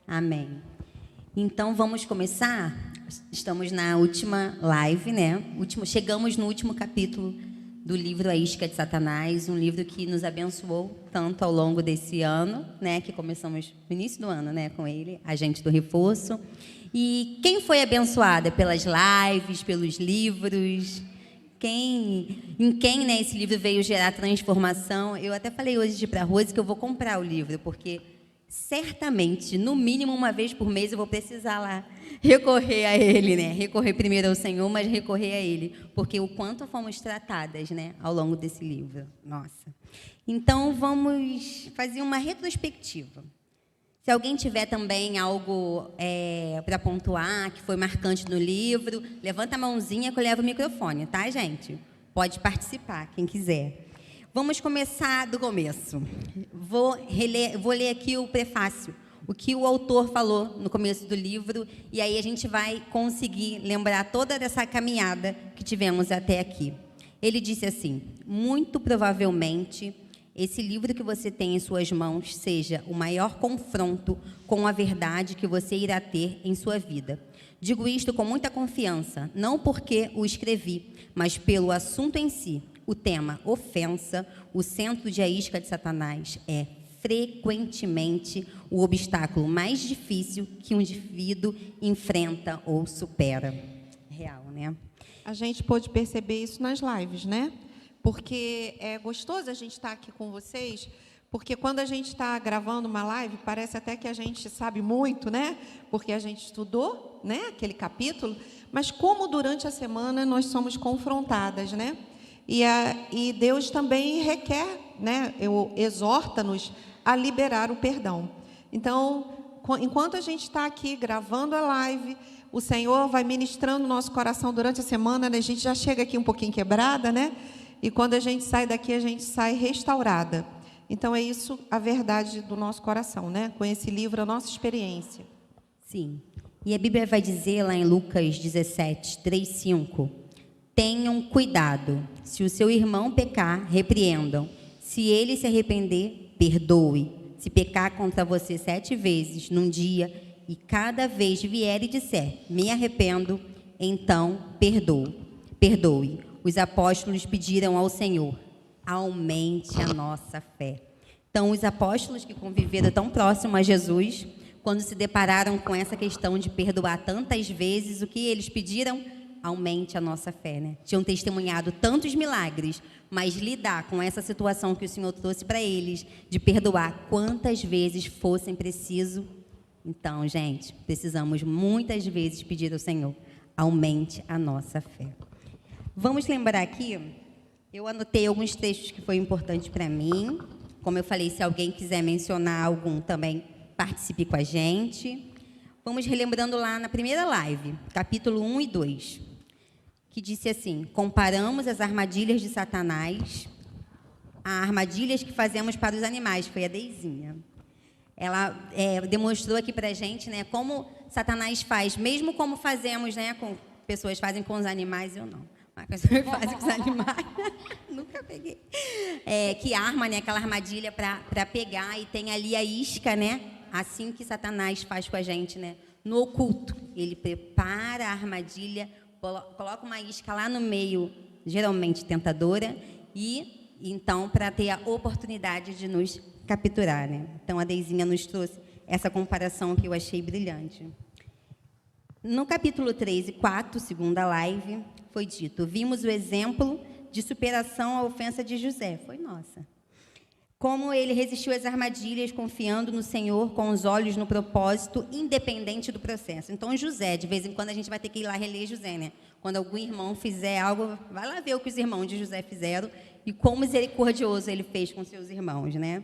Amém. Então, vamos começar? Estamos na última live, né? Chegamos no último capítulo do livro A Isca de Satanás, um livro que nos abençoou tanto ao longo desse ano, né? Que começamos no início do ano, né? Com ele, Agente do Reforço. E quem foi abençoada pelas lives, pelos livros? Em quem, né, esse livro veio gerar transformação? Eu até falei hoje para a Rose que eu vou comprar o livro, porque certamente, no mínimo uma vez por mês, eu vou precisar lá recorrer a ele, né? Recorrer primeiro ao Senhor, mas recorrer a ele, porque o quanto fomos tratadas, né, ao longo desse livro. Nossa. Então, vamos fazer uma retrospectiva. Se alguém tiver também algo para pontuar, que foi marcante no livro, levanta a mãozinha que eu levo o microfone, tá, gente? Pode participar, quem quiser. Vamos começar do começo. Vou ler aqui o prefácio, o que o autor falou no começo do livro, e aí a gente vai conseguir lembrar toda dessa caminhada que tivemos até aqui. Ele disse assim: muito provavelmente esse livro que você tem em suas mãos seja o maior confronto com a verdade que você irá ter em sua vida. Digo isto com muita confiança, não porque o escrevi, mas pelo assunto em si. O tema ofensa, o centro de A Isca de Satanás, é frequentemente o obstáculo mais difícil que um indivíduo enfrenta ou supera. Real, né? A gente pôde perceber isso nas lives, né? Porque é gostoso a gente estar aqui com vocês, porque quando a gente está gravando uma live, parece até que a gente sabe muito, né? Porque a gente estudou, né, aquele capítulo, mas como durante a semana nós somos confrontadas, né? E Deus também requer, né, exorta-nos a liberar o perdão. Então, enquanto a gente está aqui gravando a live, o Senhor vai ministrando o nosso coração durante a semana, né? A gente já chega aqui um pouquinho quebrada, né? E quando a gente sai daqui, a gente sai restaurada. Então, é isso a verdade do nosso coração, né? Com esse livro, a nossa experiência. Sim. E a Bíblia vai dizer lá em Lucas 17, 3, 5... Tenham cuidado. Se o seu irmão pecar, repreendam. Se ele se arrepender, perdoe. Se pecar contra você 7 vezes num dia, e cada vez vier e disser, me arrependo, então perdoe. Os apóstolos pediram ao Senhor, aumente a nossa fé. Então, os apóstolos que conviveram tão próximo a Jesus, quando se depararam com essa questão de perdoar tantas vezes, o que eles pediram? Aumente a nossa fé, né? Tinham testemunhado tantos milagres, mas lidar com essa situação que o Senhor trouxe para eles, de perdoar quantas vezes fossem preciso. Então, gente, precisamos muitas vezes pedir ao Senhor, aumente a nossa fé. Vamos lembrar aqui, eu anotei alguns trechos que foram importantes para mim. Como eu falei, se alguém quiser mencionar algum também, participe com a gente. Vamos relembrando lá na primeira live, capítulo 1 e 2, que disse assim: comparamos as armadilhas de Satanás a armadilhas que fazemos para os animais. Foi a Deizinha. Ela demonstrou aqui para a gente, né, como Satanás faz, mesmo como fazemos, né, com pessoas fazem com os animais, eu não. Mas pessoas fazem com os animais, nunca peguei. Que arma, né, aquela armadilha para pegar, e tem ali a isca, né? Assim que Satanás faz com a gente, né? No oculto, ele prepara a armadilha, coloca uma isca lá no meio, geralmente tentadora, e então para ter a oportunidade de nos capturar, né? Então a Deizinha nos trouxe essa comparação que eu achei brilhante. No capítulo 3 e 4, segunda live, foi dito: vimos o exemplo de superação à ofensa de José. Foi nossa. Como ele resistiu às armadilhas, confiando no Senhor, com os olhos no propósito, independente do processo. Então, José, de vez em quando a gente vai ter que ir lá reler José, né? Quando algum irmão fizer algo, vai lá ver o que os irmãos de José fizeram e quão misericordioso ele fez com seus irmãos, né?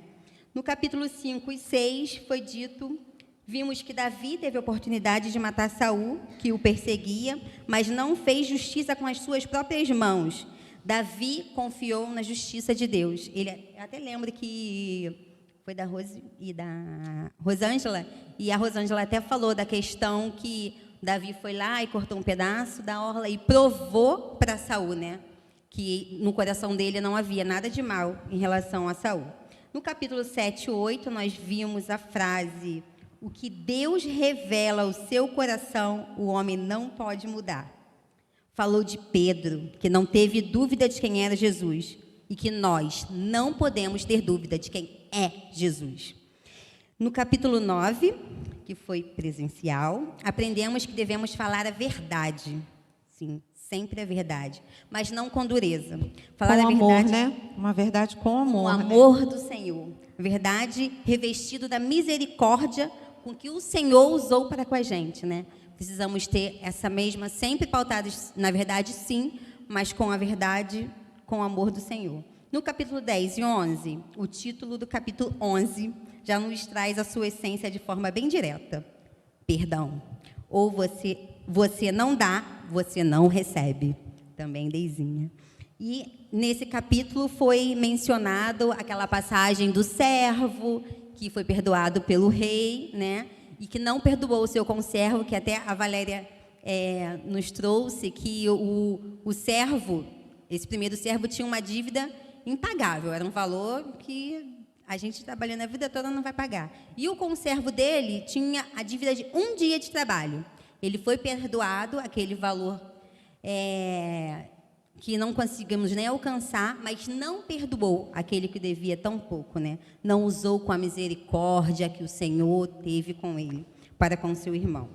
No capítulo 5 e 6 foi dito, vimos que Davi teve a oportunidade de matar Saul, que o perseguia, mas não fez justiça com as suas próprias mãos. Davi confiou na justiça de Deus. Eu até lembro que foi da Rose e da Rosângela, e a Rosângela até falou da questão que Davi foi lá e cortou um pedaço da orla e provou para Saul, né, que no coração dele não havia nada de mal em relação a Saul. No capítulo 7 e 8, nós vimos a frase: O que Deus revela ao seu coração, o homem não pode mudar. Falou de Pedro, que não teve dúvida de quem era Jesus, e que nós não podemos ter dúvida de quem é Jesus. No capítulo 9, que foi presencial, aprendemos que devemos falar a verdade. Sim, sempre a verdade, mas não com dureza. Falar com a amor, verdade, né? Uma verdade com amor. o amor do Senhor. Verdade revestido da misericórdia com que o Senhor usou para com a gente, né? Precisamos ter essa mesma, sempre pautados na verdade, sim, mas com a verdade, com o amor do Senhor. No capítulo 10 e 11, o título do capítulo 11 já nos traz a sua essência de forma bem direta. Perdão. Ou você não dá, você não recebe. Também Deizinha. E nesse capítulo foi mencionado aquela passagem do servo que foi perdoado pelo rei, né? E que não perdoou o seu conservo, que até a Valéria nos trouxe, que o servo, esse primeiro servo, tinha uma dívida impagável. Era um valor que a gente trabalhando a vida toda não vai pagar. E o conservo dele tinha a dívida de 1 dia de trabalho. Ele foi perdoado, aquele valor que não conseguimos nem alcançar, mas não perdoou aquele que devia tão pouco, né? Não usou com a misericórdia que o Senhor teve com ele, para com seu irmão.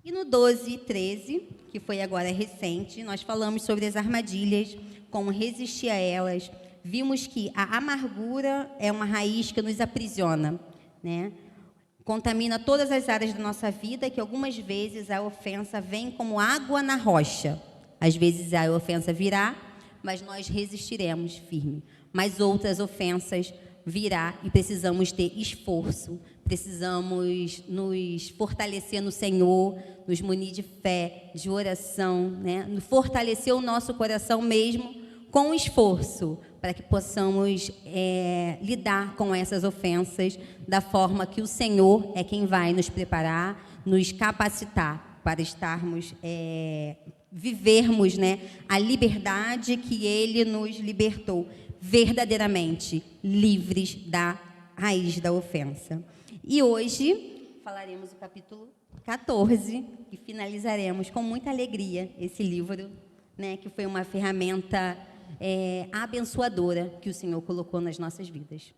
E no 12 e 13, que foi agora recente, nós falamos sobre as armadilhas, como resistir a elas. Vimos que a amargura é uma raiz que nos aprisiona, né? Contamina todas as áreas da nossa vida, que algumas vezes a ofensa vem como água na rocha. Às vezes a ofensa virá, mas nós resistiremos firme. Mas outras ofensas virá e precisamos ter esforço, precisamos nos fortalecer no Senhor, nos munir de fé, de oração, né? Fortalecer o nosso coração mesmo com esforço, para que possamos lidar com essas ofensas da forma que o Senhor é quem vai nos preparar, nos capacitar para estarmos, vivermos, né, a liberdade que Ele nos libertou, verdadeiramente livres da raiz da ofensa. E hoje falaremos do capítulo 14 e finalizaremos com muita alegria esse livro, né, que foi uma ferramenta abençoadora que o Senhor colocou nas nossas vidas.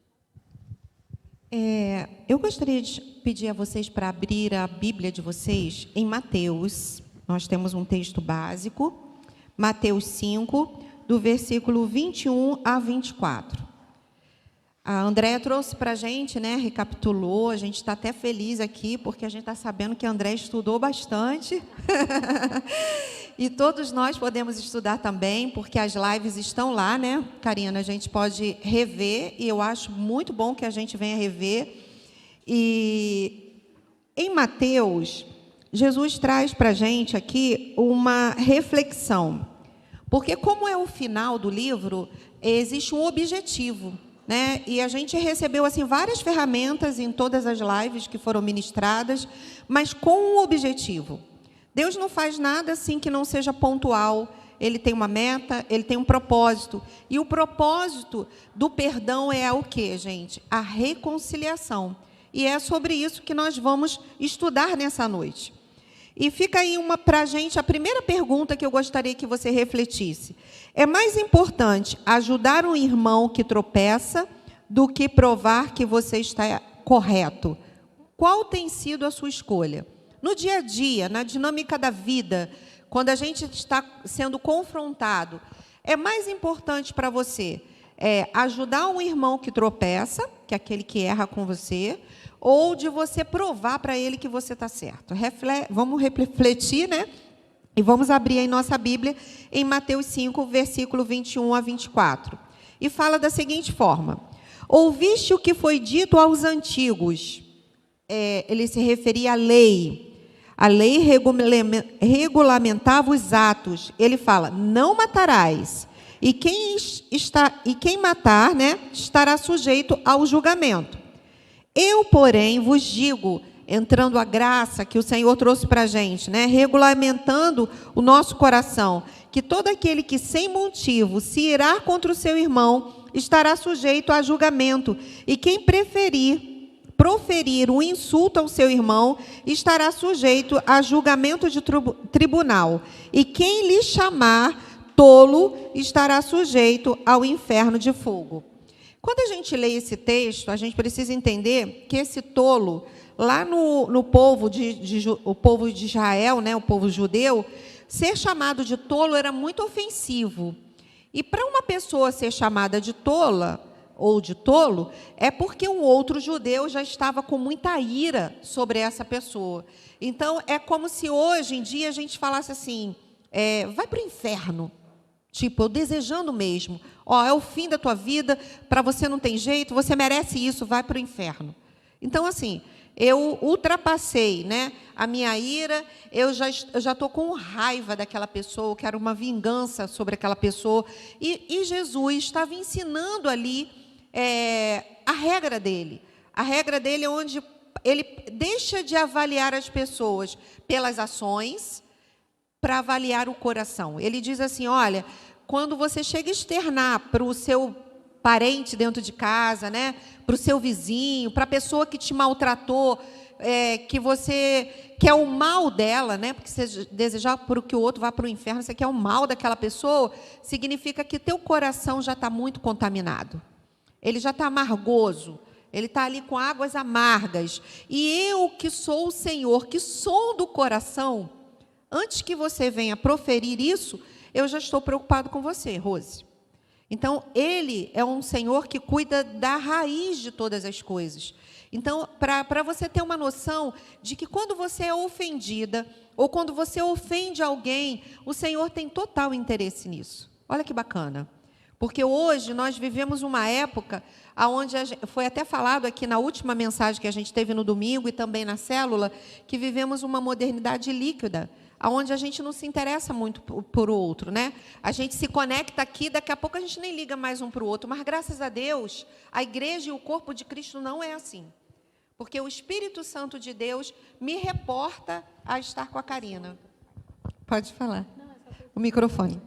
Eu gostaria de pedir a vocês para abrir a Bíblia de vocês em Mateus. Nós temos um texto básico, Mateus 5, do versículo 21 a 24. A Andréia trouxe para a gente, né, recapitulou, a gente está até feliz aqui, porque a gente está sabendo que a Andréia estudou bastante. E todos nós podemos estudar também, porque as lives estão lá, né, Karina? A gente pode rever, e eu acho muito bom que a gente venha rever. E em Mateus, Jesus traz para a gente aqui uma reflexão. Porque como é o final do livro, existe um objetivo, né? E a gente recebeu assim várias ferramentas em todas as lives que foram ministradas, mas com um objetivo. Deus não faz nada assim que não seja pontual. Ele tem uma meta, ele tem um propósito. E o propósito do perdão é o quê, gente? A reconciliação. E é sobre isso que nós vamos estudar nessa noite. E fica aí para a gente a primeira pergunta que eu gostaria que você refletisse. É mais importante ajudar um irmão que tropeça do que provar que você está correto? Qual tem sido a sua escolha? No dia a dia, na dinâmica da vida, quando a gente está sendo confrontado, é mais importante para você ajudar um irmão que tropeça, que é aquele que erra com você, ou de você provar para ele que você está certo? Vamos refletir, né? E vamos abrir aí nossa Bíblia em Mateus 5, versículo 21 a 24. E fala da seguinte forma: ouviste o que foi dito aos antigos. Ele se referia à lei. A lei regulamentava os atos. Ele fala: não matarás. E quem matar, né, estará sujeito ao julgamento. Eu, porém, vos digo, entrando a graça que o Senhor trouxe para a gente, né, regulamentando o nosso coração, que todo aquele que sem motivo se irá contra o seu irmão estará sujeito a julgamento. E quem preferir proferir um insulto ao seu irmão, estará sujeito a julgamento de tribunal. E quem lhe chamar tolo estará sujeito ao inferno de fogo. Quando a gente lê esse texto, a gente precisa entender que esse tolo, lá no povo o povo de Israel, né, o povo judeu, ser chamado de tolo era muito ofensivo. E para uma pessoa ser chamada de tola ou de tolo, é porque um outro judeu já estava com muita ira sobre essa pessoa. Então, é como se hoje em dia a gente falasse assim, vai para o inferno. Tipo, eu desejando mesmo. É o fim da tua vida, para você não tem jeito, você merece isso, vai para o inferno. Então, assim, eu ultrapassei, né, a minha ira, eu já estou com raiva daquela pessoa, eu quero uma vingança sobre aquela pessoa. E Jesus estava ensinando ali a regra dele. A regra dele é onde ele deixa de avaliar as pessoas pelas ações para avaliar o coração. Ele diz assim, olha, quando você chega a externar para o seu parente dentro de casa, né, para o seu vizinho, para a pessoa que te maltratou, que você quer o mal dela, né, porque você desejar por que o outro vá para o inferno, você quer o mal daquela pessoa, significa que teu coração já está muito contaminado. Ele já está amargoso, ele está ali com águas amargas. E eu, que sou o Senhor, que sou do coração, antes que você venha proferir isso, eu já estou preocupado com você, Rose. Então, ele é um Senhor que cuida da raiz de todas as coisas. Então, para você ter uma noção de que quando você é ofendida, ou quando você ofende alguém, o Senhor tem total interesse nisso. Olha que bacana. Porque hoje nós vivemos uma época onde, foi até falado aqui na última mensagem que a gente teve no domingo e também na célula, que vivemos uma modernidade líquida, onde a gente não se interessa muito por outro, né? A gente se conecta aqui, daqui a pouco a gente nem liga mais um para o outro, mas graças a Deus, a igreja e o corpo de Cristo não é assim. Porque o Espírito Santo de Deus me reporta a estar com a Karina. Pode falar. O microfone.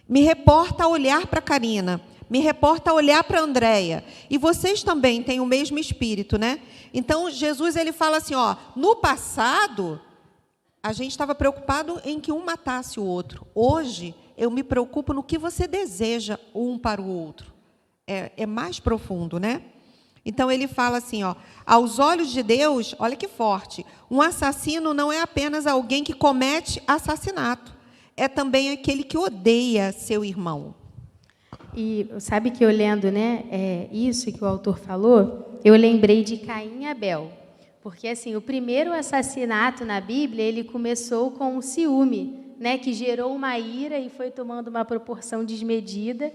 Me reporta a olhar para a Karina, me reporta a olhar para a Andréia. E vocês também têm o mesmo espírito, né? Então, Jesus ele fala assim, no passado, a gente estava preocupado em que um matasse o outro. Hoje, eu me preocupo no que você deseja um para o outro. É mais profundo, né? Então, ele fala assim, aos olhos de Deus, olha que forte, um assassino não é apenas alguém que comete assassinato. É também aquele que odeia seu irmão. E sabe que eu lendo, né, isso que o autor falou, eu lembrei de Caim e Abel. Porque, assim, o primeiro assassinato na Bíblia, ele começou com o ciúme, né, que gerou uma ira e foi tomando uma proporção desmedida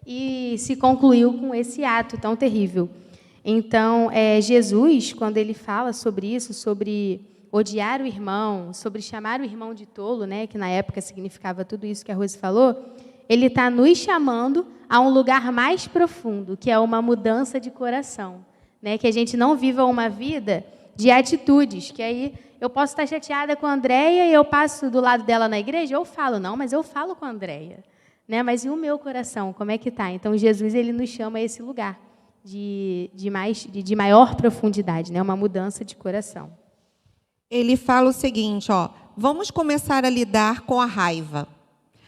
e se concluiu com esse ato tão terrível. Então, Jesus, quando ele fala sobre isso, sobre odiar o irmão, sobre chamar o irmão de tolo, né, que na época significava tudo isso que a Rose falou, ele está nos chamando a um lugar mais profundo, que é uma mudança de coração, né, que a gente não viva uma vida de atitudes, que aí eu posso estar chateada com a Andréia e eu passo do lado dela na igreja, eu falo, não, mas eu falo com a Andréia, né, mas e o meu coração, como é que está? Então, Jesus ele nos chama a esse lugar de maior profundidade, né, uma mudança de coração. Ele fala o seguinte, vamos começar a lidar com a raiva.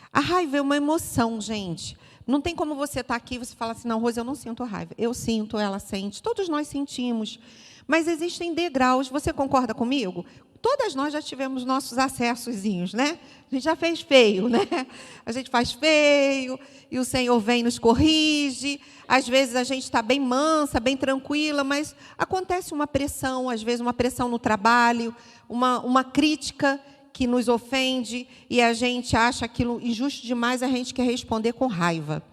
A raiva é uma emoção, gente. Não tem como você estar aqui e você falar assim, não, Rose, eu não sinto raiva. Eu sinto, ela sente, todos nós sentimos. Mas existem degraus, você concorda comigo? Todas nós já tivemos nossos acessozinhos, né? A gente já fez feio, né? A gente faz feio e o Senhor vem e nos corrige. Às vezes a gente está bem mansa, bem tranquila, mas acontece uma pressão, às vezes uma pressão no trabalho, uma crítica que nos ofende e a gente acha aquilo injusto demais, a gente quer responder com raiva.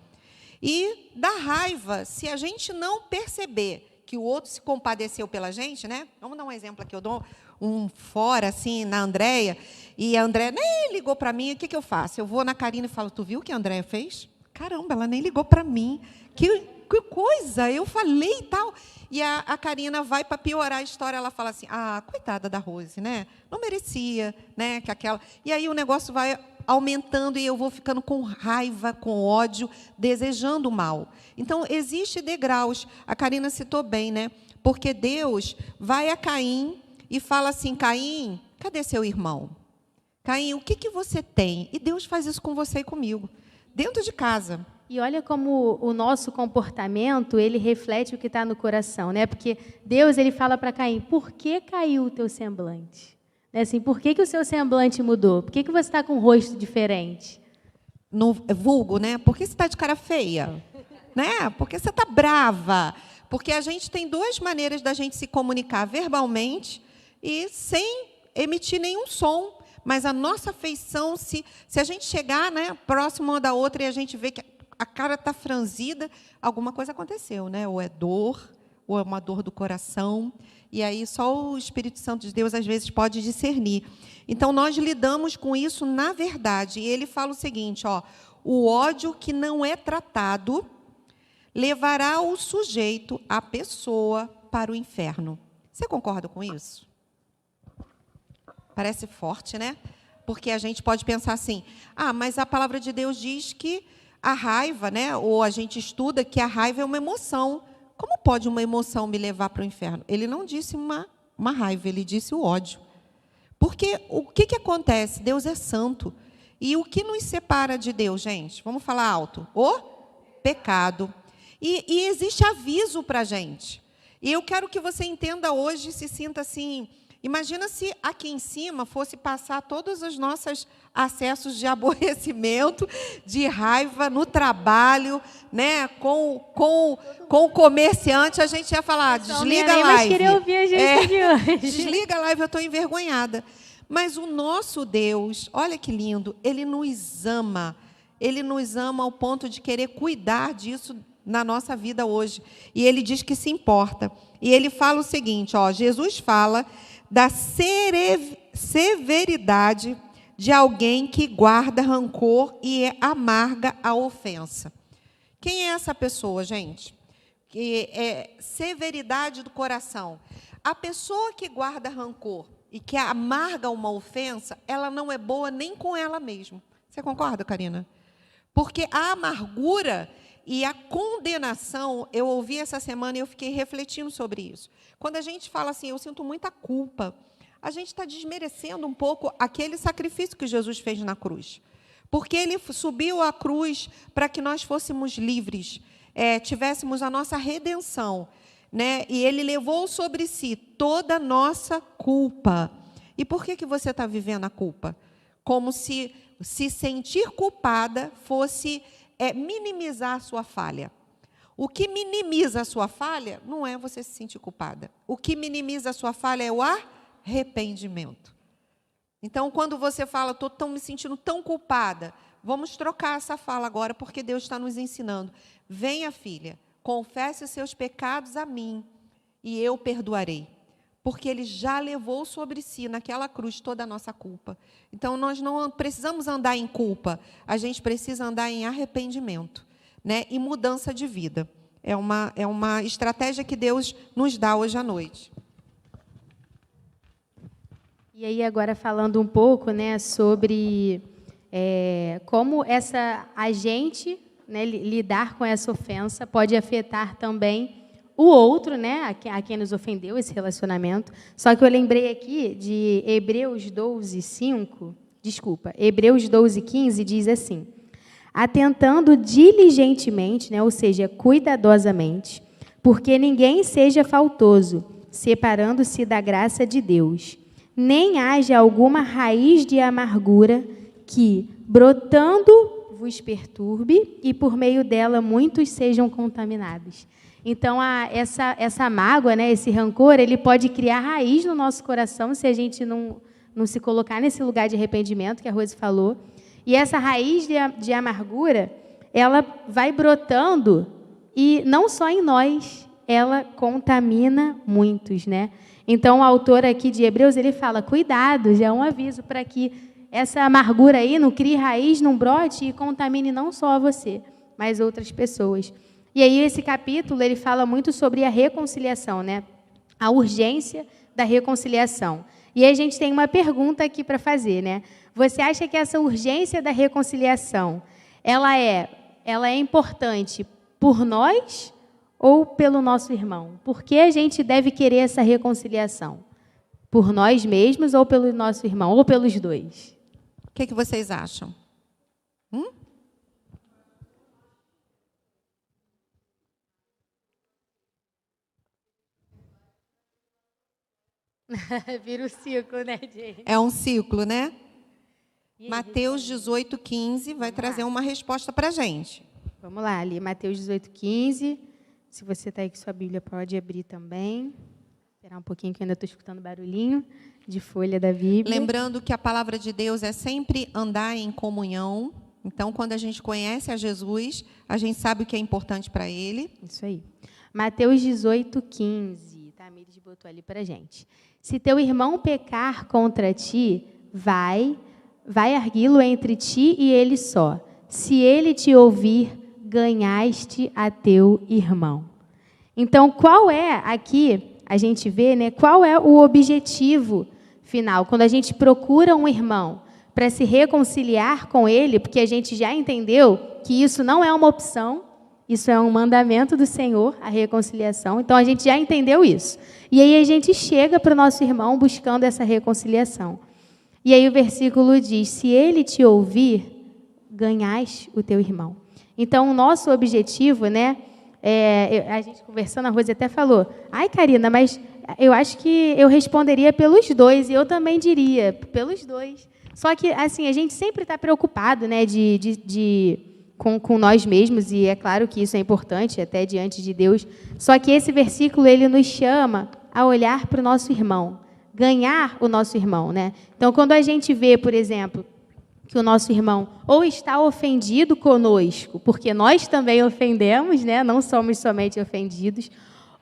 E da raiva, se a gente não perceber que o outro se compadeceu pela gente, né? Vamos dar um exemplo aqui, eu dou um fora, assim, na Andréia, e a Andréia nem ligou para mim, o que eu faço? Eu vou na Karina e falo, tu viu o que a Andréia fez? Caramba, ela nem ligou para mim. Que coisa, eu falei e tal. E a Karina vai para piorar a história, ela fala assim, coitada da Rose, né? Não merecia, né? Que aquela... E aí o negócio vai aumentando e eu vou ficando com raiva, com ódio, desejando o mal. Então, existem degraus. A Karina citou bem, né? Porque Deus vai a Caim e fala assim: Caim, cadê seu irmão? Caim, o que você tem? E Deus faz isso com você e comigo, dentro de casa. E olha como o nosso comportamento, ele reflete o que está no coração, né? Porque Deus, ele fala para Caim: por que caiu o teu semblante? Né? Assim, por que o seu semblante mudou? Por que você está com um rosto diferente? No vulgo, né? Por que você está de cara feia? Né? Porque você está brava. Porque a gente tem duas maneiras da gente se comunicar: verbalmente e sem emitir nenhum som. Mas a nossa feição, se a gente chegar, né, próximo uma da outra e a gente vê que a cara está franzida, alguma coisa aconteceu, né? Ou é dor, ou é uma dor do coração. E aí só o Espírito Santo de Deus, às vezes, pode discernir. Então, nós lidamos com isso na verdade. E ele fala o seguinte, ó: o ódio que não é tratado levará o sujeito, a pessoa, para o inferno. Você concorda com isso? Parece forte, né? Porque a gente pode pensar assim: ah, mas a palavra de Deus diz que a raiva, né? Ou a gente estuda que a raiva é uma emoção. Como pode uma emoção me levar para o inferno? Ele não disse uma raiva, ele disse o ódio. Porque o que acontece? Deus é santo. E o que nos separa de Deus, gente? Vamos falar alto. O pecado. E existe aviso para a gente. E eu quero que você entenda hoje, se sinta assim. Imagina se aqui em cima fosse passar todos os nossos acessos de aborrecimento, de raiva no trabalho, né? Com o comerciante, a gente ia falar: desliga a live. Mas queria ouvir a gente de hoje. Desliga a live, eu estou envergonhada. Mas o nosso Deus, olha que lindo, Ele nos ama. Ele nos ama ao ponto de querer cuidar disso na nossa vida hoje. E Ele diz que se importa. E Ele fala o seguinte, ó, Jesus fala da severidade de alguém que guarda rancor e amarga a ofensa. Quem é essa pessoa, gente? Que é severidade do coração. A pessoa que guarda rancor e que amarga uma ofensa, ela não é boa nem com ela mesma. Você concorda, Karina? Porque a amargura e a condenação, eu ouvi essa semana e eu fiquei refletindo sobre isso. Quando a gente fala assim: eu sinto muita culpa, a gente está desmerecendo um pouco aquele sacrifício que Jesus fez na cruz. Porque Ele subiu à cruz para que nós fôssemos livres, tivéssemos a nossa redenção, né? E Ele levou sobre si toda a nossa culpa. E por que você está vivendo a culpa? Como se sentir culpada fosse minimizar a sua falha. O que minimiza a sua falha não é você se sentir culpada. O que minimiza a sua falha é o arrependimento. Então, quando você fala: estou me sentindo tão culpada, vamos trocar essa fala agora, porque Deus está nos ensinando. Venha, filha, confesse os seus pecados a mim, e eu perdoarei. Porque Ele já levou sobre si, naquela cruz, toda a nossa culpa. Então, nós não precisamos andar em culpa, a gente precisa andar em arrependimento, né? E mudança de vida. É uma estratégia que Deus nos dá hoje à noite. E aí, agora falando um pouco, né, sobre como a gente, né, lidar com essa ofensa pode afetar também o outro, né, a quem nos ofendeu, esse relacionamento. Só que eu lembrei aqui de Hebreus 12:15, diz assim: atentando diligentemente, né, ou seja, cuidadosamente, porque ninguém seja faltoso, separando-se da graça de Deus, nem haja alguma raiz de amargura que, brotando, vos perturbe e por meio dela muitos sejam contaminados. Então, essa mágoa, né, esse rancor, ele pode criar raiz no nosso coração se a gente não se colocar nesse lugar de arrependimento que a Rose falou. E essa raiz de amargura, ela vai brotando e não só em nós, ela contamina muitos, né? Então, o autor aqui de Hebreus, ele fala: cuidado, já é um aviso para que essa amargura aí não crie raiz, não brote e contamine não só você, mas outras pessoas. E aí, esse capítulo, ele fala muito sobre a reconciliação, né? A urgência da reconciliação. E aí a gente tem uma pergunta aqui para fazer, né? Você acha que essa urgência da reconciliação, ela é importante por nós ou pelo nosso irmão? Por que a gente deve querer essa reconciliação? Por nós mesmos ou pelo nosso irmão? Ou pelos dois? O que vocês acham? Vira o ciclo, né, gente? É um ciclo, né? Mateus 18:15 vai trazer uma resposta para a gente. Vamos lá, ali, Mateus 18:15. Se você está aí com sua Bíblia, pode abrir também. Esperar um pouquinho que eu ainda estou escutando barulhinho de folha da Bíblia. Lembrando que a palavra de Deus é sempre andar em comunhão. Então, quando a gente conhece a Jesus, a gente sabe o que é importante para Ele. Isso aí. Mateus 18:15. Tá, a Mires botou ali para a gente. Se teu irmão pecar contra ti, vai arguí-lo entre ti e ele só. Se ele te ouvir, ganhaste a teu irmão. Então, qual é, aqui, a gente vê, né, qual é o objetivo final? Quando a gente procura um irmão para se reconciliar com ele, porque a gente já entendeu que isso não é uma opção, isso é um mandamento do Senhor, a reconciliação. Então, a gente já entendeu isso. E aí a gente chega para o nosso irmão buscando essa reconciliação. E aí o versículo diz, se ele te ouvir, ganhais o teu irmão. Então, o nosso objetivo, né, a gente conversando, a Rose até falou, ai, Karina, mas eu acho que eu responderia pelos dois, e eu também diria, pelos dois. Só que, assim, a gente sempre está preocupado, né, com nós mesmos, e é claro que isso é importante, até diante de Deus. Só que esse versículo, ele nos chama a olhar para o nosso irmão, ganhar o nosso irmão, né? Então, quando a gente vê, por exemplo, que o nosso irmão ou está ofendido conosco, porque nós também ofendemos, né? Não somos somente ofendidos,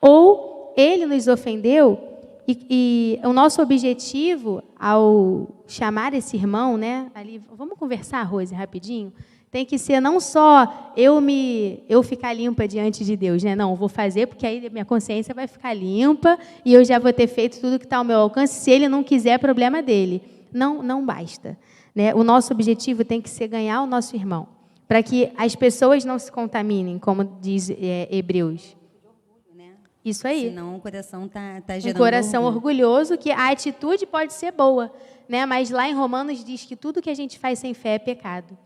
ou ele nos ofendeu, e o nosso objetivo, ao chamar esse irmão, né? Ali, vamos conversar, Rose, rapidinho? Tem que ser não só eu ficar limpa diante de Deus, né? Não, vou fazer porque aí minha consciência vai ficar limpa e eu já vou ter feito tudo que está ao meu alcance. Se ele não quiser, é problema dele. Não basta, né? O nosso objetivo tem que ser ganhar o nosso irmão, para que as pessoas não se contaminem, como diz Hebreus. Isso aí. Senão o coração está gerando um coração orgulho. orgulhoso, que a atitude pode ser boa, né? Mas lá em Romanos diz que tudo que a gente faz sem fé é pecado.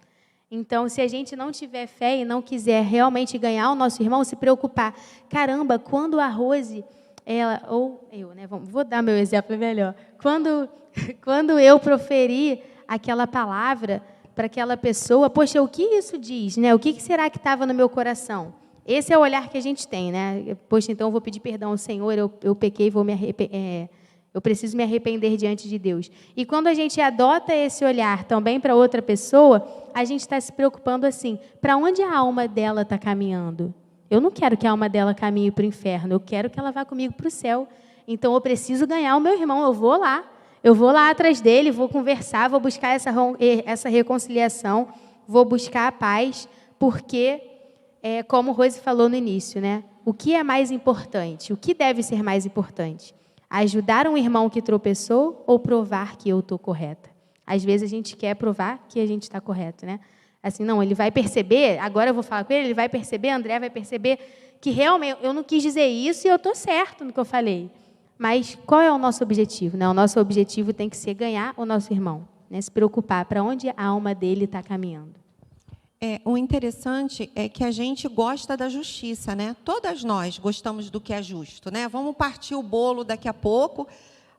Então, se a gente não tiver fé e não quiser realmente ganhar o nosso irmão, se preocupar. Caramba, quando a Rose, ela, ou eu, né? Vou dar meu exemplo melhor. Quando eu proferi aquela palavra para aquela pessoa, poxa, o que isso diz, né? O que será que estava no meu coração? Esse é o olhar que a gente tem, né? Poxa, então eu vou pedir perdão ao Senhor, eu pequei, vou me arrepender. Eu preciso me arrepender diante de Deus. E quando a gente adota esse olhar também para outra pessoa, a gente está se preocupando assim, para onde a alma dela está caminhando? Eu não quero que a alma dela caminhe para o inferno, eu quero que ela vá comigo para o céu. Então, eu preciso ganhar o meu irmão, eu vou lá atrás dele, vou conversar, vou buscar essa reconciliação, vou buscar a paz, porque, como Rose falou no início, né? O que é mais importante? O que deve ser mais importante? Ajudar um irmão que tropeçou ou provar que eu estou correta? Às vezes a gente quer provar que a gente está correto, né? Assim, não, ele vai perceber, agora eu vou falar com ele vai perceber, André vai perceber que realmente eu não quis dizer isso e eu estou certo no que eu falei. Mas qual é o nosso objetivo? Né? O nosso objetivo tem que ser ganhar o nosso irmão, né? Se preocupar para onde a alma dele está caminhando. O interessante é que a gente gosta da justiça, né? Todas nós gostamos do que é justo, né? Vamos partir o bolo daqui a pouco.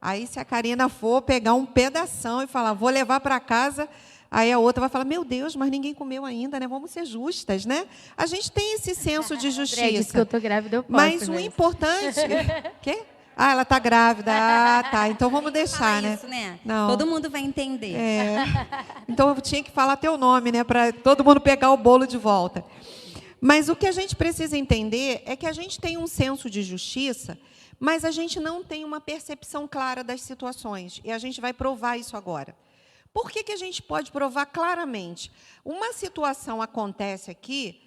Aí, se a Karina for pegar um pedação e falar, vou levar para casa, aí a outra vai falar, meu Deus, mas ninguém comeu ainda, né? Vamos ser justas, né? A gente tem esse senso de justiça. André disse que eu estou grávida, eu posso. Mas o importante... Quê? Ah, ela está grávida. Ah, tá. Então vamos deixar, né? Isso, né? Não. Todo mundo vai entender. Então eu tinha que falar teu nome, né? Para todo mundo pegar o bolo de volta. Mas o que a gente precisa entender é que a gente tem um senso de justiça, mas a gente não tem uma percepção clara das situações. E a gente vai provar isso agora. Por que a gente pode provar claramente? Uma situação acontece aqui,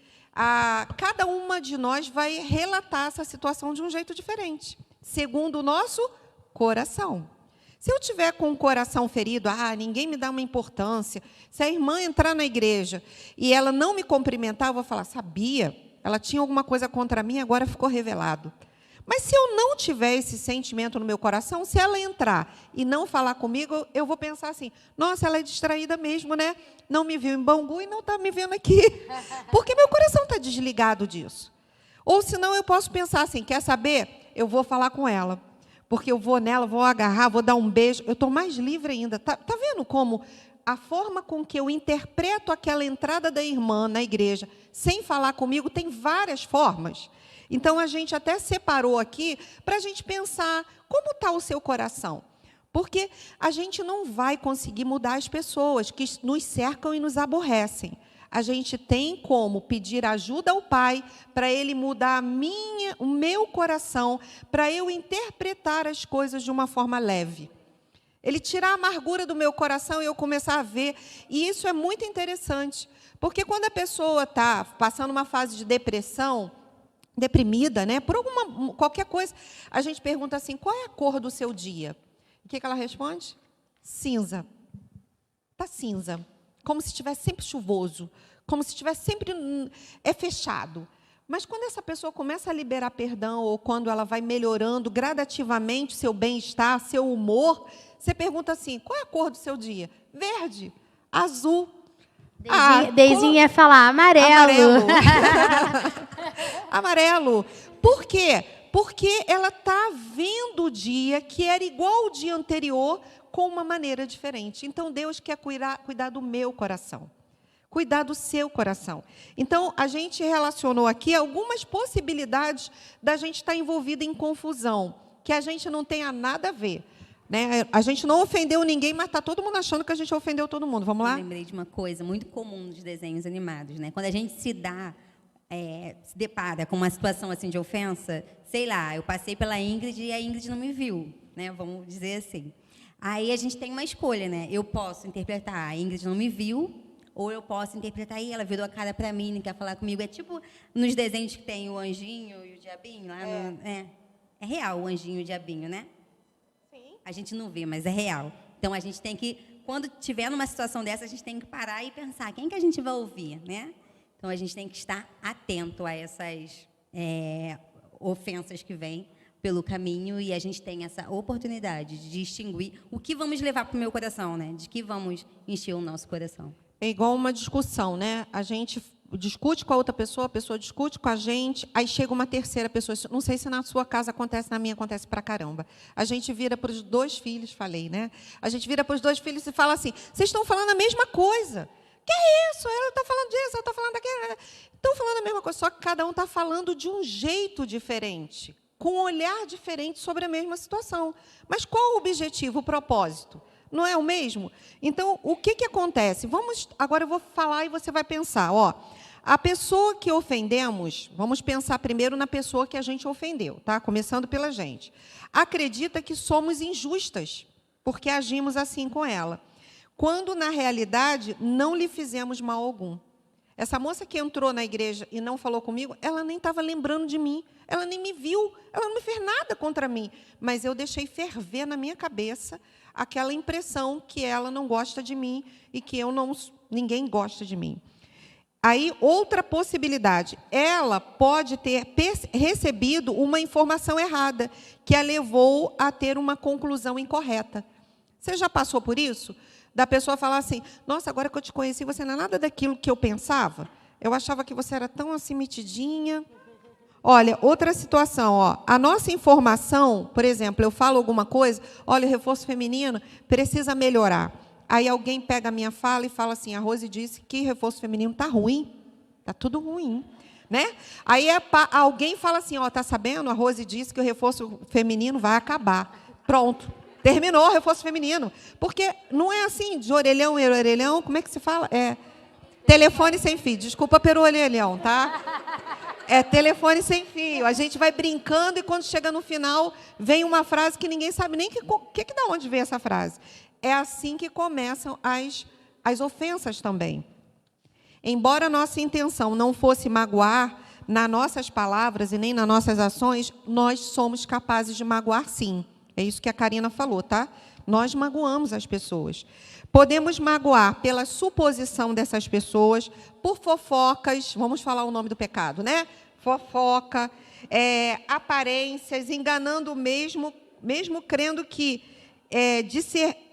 cada uma de nós vai relatar essa situação de um jeito diferente, segundo o nosso coração. Se eu tiver com o coração ferido, ninguém me dá uma importância. Se a irmã entrar na igreja e ela não me cumprimentar, eu vou falar, sabia? ela tinha alguma coisa contra mim, agora ficou revelado. Mas se eu não tiver esse sentimento no meu coração, se ela entrar e não falar comigo, eu vou pensar assim, nossa, ela é distraída mesmo, né? Não me viu em Bangu e não está me vendo aqui. Porque meu coração está desligado disso. Ou senão eu posso pensar assim, quer saber? Eu vou falar com ela. Porque eu vou nela, vou agarrar, vou dar um beijo. Eu estou mais livre ainda. Tá vendo como a forma com que eu interpreto aquela entrada da irmã na igreja, sem falar comigo, tem várias formas. Então, a gente até separou aqui para a gente pensar como está o seu coração. Porque a gente não vai conseguir mudar as pessoas que nos cercam e nos aborrecem. A gente tem como pedir ajuda ao Pai para Ele mudar o meu coração, para eu interpretar as coisas de uma forma leve. Ele tirar a amargura do meu coração e eu começar a ver. E isso é muito interessante, porque quando a pessoa está passando uma fase de depressão, deprimida, né, por qualquer coisa, a gente pergunta assim, qual é a cor do seu dia? O que ela responde? Cinza. Está cinza. Como se estivesse sempre chuvoso, como se estivesse sempre fechado. Mas quando essa pessoa começa a liberar perdão, ou quando ela vai melhorando gradativamente seu bem-estar, seu humor, você pergunta assim, qual é a cor do seu dia? Verde, azul. Deizinha ia falar amarelo. Amarelo. Por quê? Porque ela está vendo o dia que era igual ao dia anterior, com uma maneira diferente. Então, Deus quer cuidar do meu coração. Cuidar do seu coração. Então, a gente relacionou aqui algumas possibilidades da gente estar envolvida em confusão, que a gente não tenha nada a ver. Né? A gente não ofendeu ninguém, mas está todo mundo achando que a gente ofendeu todo mundo. Vamos lá? Eu lembrei de uma coisa muito comum nos desenhos animados. Né? Quando a gente se depara com uma situação assim de ofensa, sei lá, eu passei pela Ingrid e a Ingrid não me viu. Né? Vamos dizer assim. Aí a gente tem uma escolha, né? Eu posso interpretar, a Ingrid não me viu, ou eu posso interpretar, ela virou a cara para mim, não quer falar comigo. É tipo nos desenhos que tem o anjinho e o diabinho. Lá é real o anjinho e o diabinho, né? Sim. A gente não vê, mas é real. Então, a gente tem que, quando tiver numa situação dessa, a gente tem que parar e pensar, quem que a gente vai ouvir, né? Então, a gente tem que estar atento a essas ofensas que vêm pelo caminho, e a gente tem essa oportunidade de distinguir o que vamos levar para o meu coração, né? De que vamos encher o nosso coração. É igual uma discussão, né? A gente discute com a outra pessoa, a pessoa discute com a gente, aí chega uma terceira pessoa. Não sei se na sua casa acontece, na minha acontece pra caramba. A gente vira para os 2 filhos, falei, né? A gente vira para os 2 filhos e fala assim, vocês estão falando a mesma coisa. Que é isso? Ela está falando disso, ela está falando daquilo. Estão falando a mesma coisa, só que cada um está falando de um jeito diferente, com um olhar diferente sobre a mesma situação. Mas qual o objetivo, o propósito? Não é o mesmo? Então, o que acontece? Agora eu vou falar e você vai pensar. A pessoa que ofendemos, vamos pensar primeiro na pessoa que a gente ofendeu, tá? Começando pela gente. Acredita que somos injustas, porque agimos assim com ela. Quando, na realidade, não lhe fizemos mal algum. Essa moça que entrou na igreja e não falou comigo, ela nem estava lembrando de mim, ela nem me viu, ela não me fez nada contra mim. Mas eu deixei ferver na minha cabeça aquela impressão que ela não gosta de mim e que ninguém gosta de mim. Aí, outra possibilidade, ela pode ter recebido uma informação errada, que a levou a ter uma conclusão incorreta. Você já passou por isso? Da pessoa falar assim, nossa, agora que eu te conheci, você não é nada daquilo que eu pensava? Eu achava que você era tão assim, metidinha. Olha, outra situação, a nossa informação, por exemplo, eu falo alguma coisa, olha, o reforço feminino precisa melhorar. Aí alguém pega a minha fala e fala assim, a Rose disse que reforço feminino está ruim, está tudo ruim. Né? Aí alguém fala assim, tá sabendo? A Rose disse que o reforço feminino vai acabar. Pronto, terminou o reforço feminino. Porque não é assim, de orelhão em orelhão, como é que se fala? Telefone sem fio, desculpa pelo orelhão, tá? É telefone sem fio. A gente vai brincando e quando chega no final, vem uma frase que ninguém sabe nem de onde vem essa frase. É assim que começam as ofensas também. Embora a nossa intenção não fosse magoar, nas nossas palavras e nem nas nossas ações, nós somos capazes de magoar, sim. É isso que a Karina falou, tá? Nós magoamos as pessoas. Podemos magoar pela suposição dessas pessoas, por fofocas, vamos falar o nome do pecado, né? Fofoca, aparências, enganando mesmo crendo que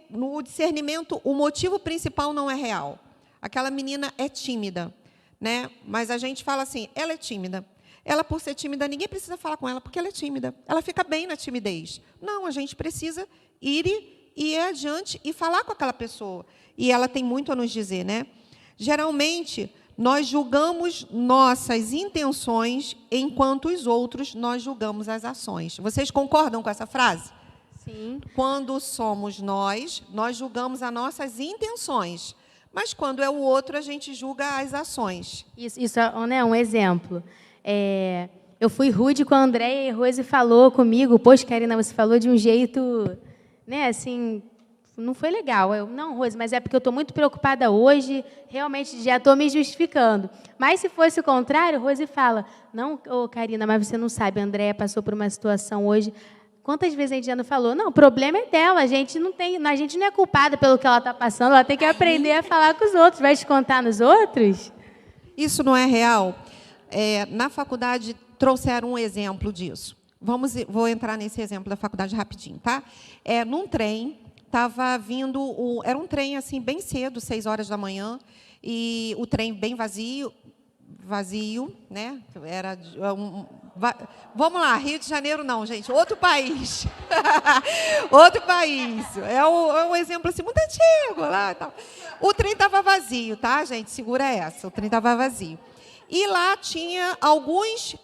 no discernimento o motivo principal não é real. Aquela menina é tímida, né? Mas a gente fala assim, ela é tímida. Ela, por ser tímida, ninguém precisa falar com ela, porque ela é tímida. Ela fica bem na timidez. Não, a gente precisa ir adiante e falar com aquela pessoa. E ela tem muito a nos dizer, né? Geralmente, nós julgamos nossas intenções, enquanto os outros nós julgamos as ações. Vocês concordam com essa frase? Sim. Quando somos nós julgamos as nossas intenções. Mas quando é o outro, a gente julga as ações. Isso é, né, um exemplo. Eu fui rude com a Andréia e a Rose falou comigo, poxa, Karina, você falou de um jeito, né, assim, não foi legal. Não, Rose, mas é porque eu estou muito preocupada hoje, realmente já estou me justificando. Mas se fosse o contrário, Rose fala, não, Karina, mas você não sabe, a Andréia passou por uma situação hoje. Quantas vezes a gente já não falou? Não, o problema é dela, a gente não é culpada pelo que ela está passando, ela tem que aprender a falar com os outros. Vai descontar nos outros? Isso não é real? Na faculdade, trouxeram um exemplo disso. Vou entrar nesse exemplo da faculdade rapidinho, tá? Num trem, estava vindo... era um trem assim, bem cedo, 6 horas da manhã, e o trem bem vazio, né? Vamos lá, Rio de Janeiro não, gente, outro país. Outro país. É um exemplo assim, muito antigo. Lá, e tal. O trem estava vazio, tá, gente? Segura essa, o trem estava vazio. E lá tinha alguns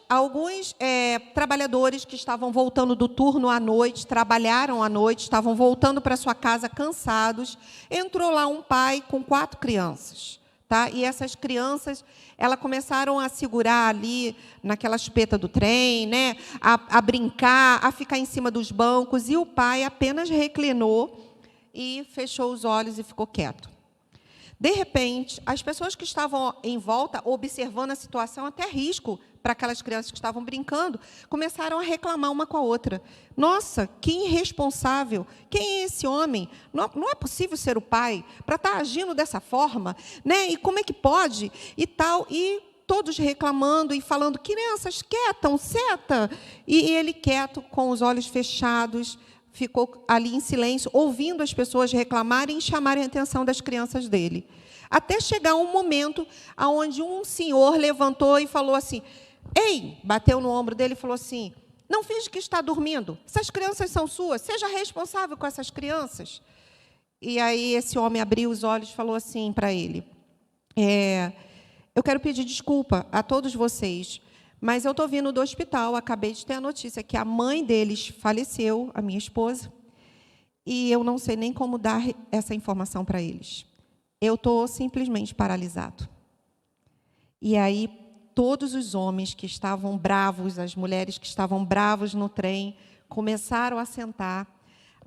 trabalhadores que estavam voltando do turno à noite, trabalharam à noite, estavam voltando para sua casa cansados. Entrou lá um pai com 4 crianças. Tá? E essas crianças, elas começaram a segurar ali naquela espeta do trem, né? A brincar, a ficar em cima dos bancos, e o pai apenas reclinou e fechou os olhos e ficou quieto. De repente, as pessoas que estavam em volta, observando a situação, até risco para aquelas crianças que estavam brincando, começaram a reclamar uma com a outra. Nossa, que irresponsável! Quem é esse homem? Não é possível ser o pai para estar agindo dessa forma, né? E como é que pode? E tal. E todos reclamando e falando, crianças, quietam, seta. E ele quieto, com os olhos fechados, ficou ali em silêncio, ouvindo as pessoas reclamarem e chamarem a atenção das crianças dele. Até chegar um momento onde um senhor levantou e falou assim, ei, bateu no ombro dele e falou assim, não finge que está dormindo, essas crianças são suas, seja responsável com essas crianças. E aí esse homem abriu os olhos e falou assim para ele, eu quero pedir desculpa a todos vocês, mas eu estou vindo do hospital, acabei de ter a notícia que a mãe deles faleceu, a minha esposa, e eu não sei nem como dar essa informação para eles. Eu estou simplesmente paralisado. E aí, todos os homens que estavam bravos, as mulheres que estavam bravos no trem, começaram a sentar,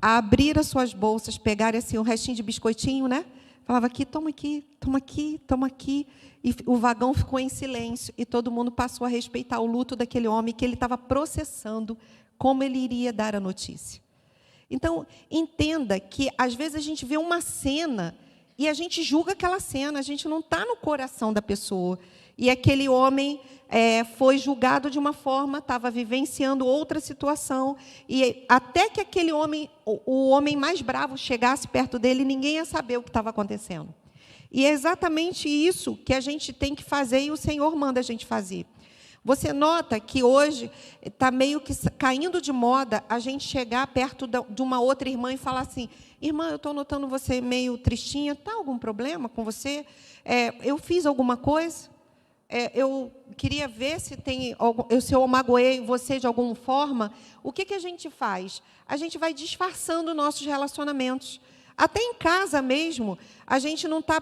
a abrir as suas bolsas, pegarem assim, um restinho de biscoitinho, né? Falava aqui, toma aqui, toma aqui, toma aqui. E o vagão ficou em silêncio e todo mundo passou a respeitar o luto daquele homem que ele estava processando como ele iria dar a notícia. Então, entenda que, às vezes, a gente vê uma cena e a gente julga aquela cena, a gente não está no coração da pessoa. E aquele homem foi julgado de uma forma, estava vivenciando outra situação, e até que aquele homem, o homem mais bravo, chegasse perto dele, ninguém ia saber o que estava acontecendo. E é exatamente isso que a gente tem que fazer e o Senhor manda a gente fazer. Você nota que hoje está meio que caindo de moda a gente chegar perto de uma outra irmã e falar assim, irmã, eu estou notando você meio tristinha, está algum problema com você? Eu fiz alguma coisa? Eu queria ver se eu magoei você de alguma forma. O que a gente faz? A gente vai disfarçando nossos relacionamentos. Até em casa mesmo, a gente não está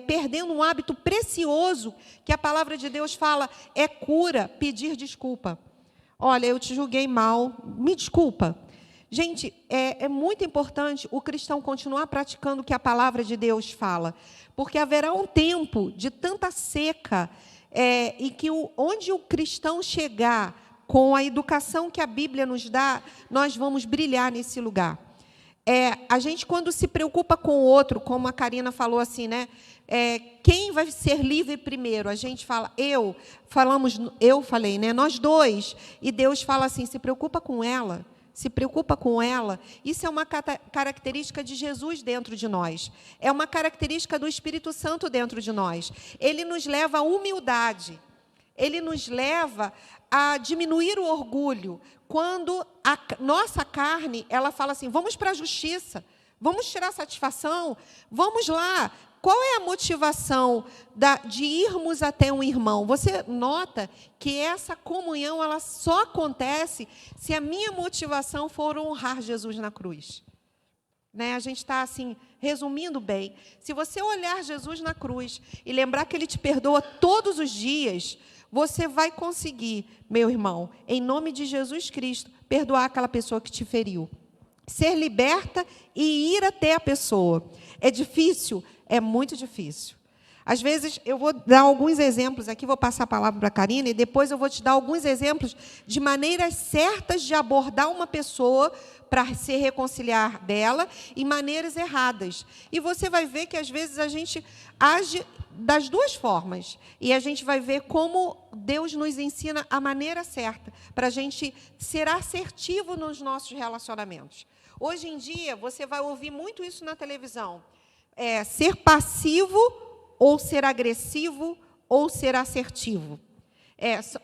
perdendo um hábito precioso que a palavra de Deus fala, é cura, pedir desculpa. Olha, eu te julguei mal, me desculpa. Gente, é muito importante o cristão continuar praticando o que a palavra de Deus fala, porque haverá um tempo de tanta seca, e que onde o cristão chegar com a educação que a Bíblia nos dá, nós vamos brilhar nesse lugar. A gente, quando se preocupa com o outro, como a Karina falou assim, né? Quem vai ser livre primeiro? A gente fala, eu falei, né? Nós dois. E Deus fala assim, se preocupa com ela. Se preocupa com ela. Isso é uma característica de Jesus dentro de nós. É uma característica do Espírito Santo dentro de nós. Ele nos leva à humildade. Ele nos leva a diminuir o orgulho. Quando a nossa carne, ela fala assim, vamos para a justiça, vamos tirar satisfação, vamos lá. Qual é a motivação de irmos até um irmão? Você nota que essa comunhão ela só acontece se a minha motivação for honrar Jesus na cruz. Né? A gente está assim, resumindo bem. Se você olhar Jesus na cruz e lembrar que Ele te perdoa todos os dias, você vai conseguir, meu irmão, em nome de Jesus Cristo, perdoar aquela pessoa que te feriu. Ser liberta e ir até a pessoa. É difícil? É muito difícil. Às vezes, eu vou dar alguns exemplos aqui, vou passar a palavra para a Karina, e depois eu vou te dar alguns exemplos de maneiras certas de abordar uma pessoa para se reconciliar dela e maneiras erradas. E você vai ver que, às vezes, a gente age das duas formas. E a gente vai ver como Deus nos ensina a maneira certa para a gente ser assertivo nos nossos relacionamentos. Hoje em dia, você vai ouvir muito isso na televisão. Ser passivo ou ser agressivo ou ser assertivo.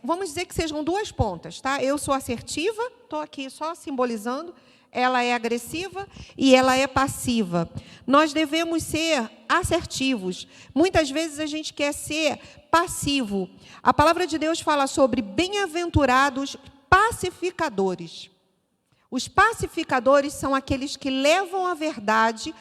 Vamos dizer que sejam duas pontas, tá? Eu sou assertiva, estou aqui só simbolizando, ela é agressiva e ela é passiva. Nós devemos ser assertivos. Muitas vezes a gente quer ser passivo. A palavra de Deus fala sobre bem-aventurados pacificadores. Os pacificadores são aqueles que levam a verdade,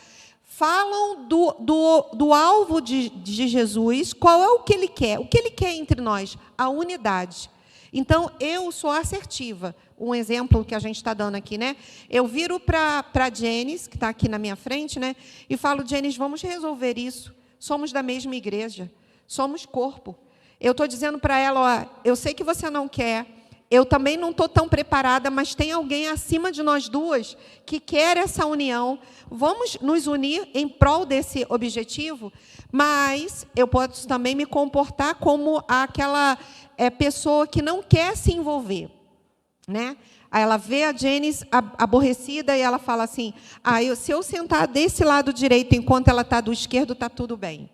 falam do alvo de Jesus, qual é o que Ele quer. O que Ele quer entre nós? A unidade. Então, eu sou assertiva. Um exemplo que a gente está dando aqui, né? Eu viro para a Jenis, que está aqui na minha frente, né? E falo, Jenis, vamos resolver isso. Somos da mesma igreja. Somos corpo. Eu estou dizendo para ela, ó, eu sei que você não quer, eu também não estou tão preparada, mas tem alguém acima de nós duas que quer essa união. Vamos nos unir em prol desse objetivo, mas eu posso também me comportar como aquela pessoa que não quer se envolver. Né? Aí ela vê a Jenis aborrecida e ela fala assim, se eu sentar desse lado direito enquanto ela está do esquerdo, está tudo bem.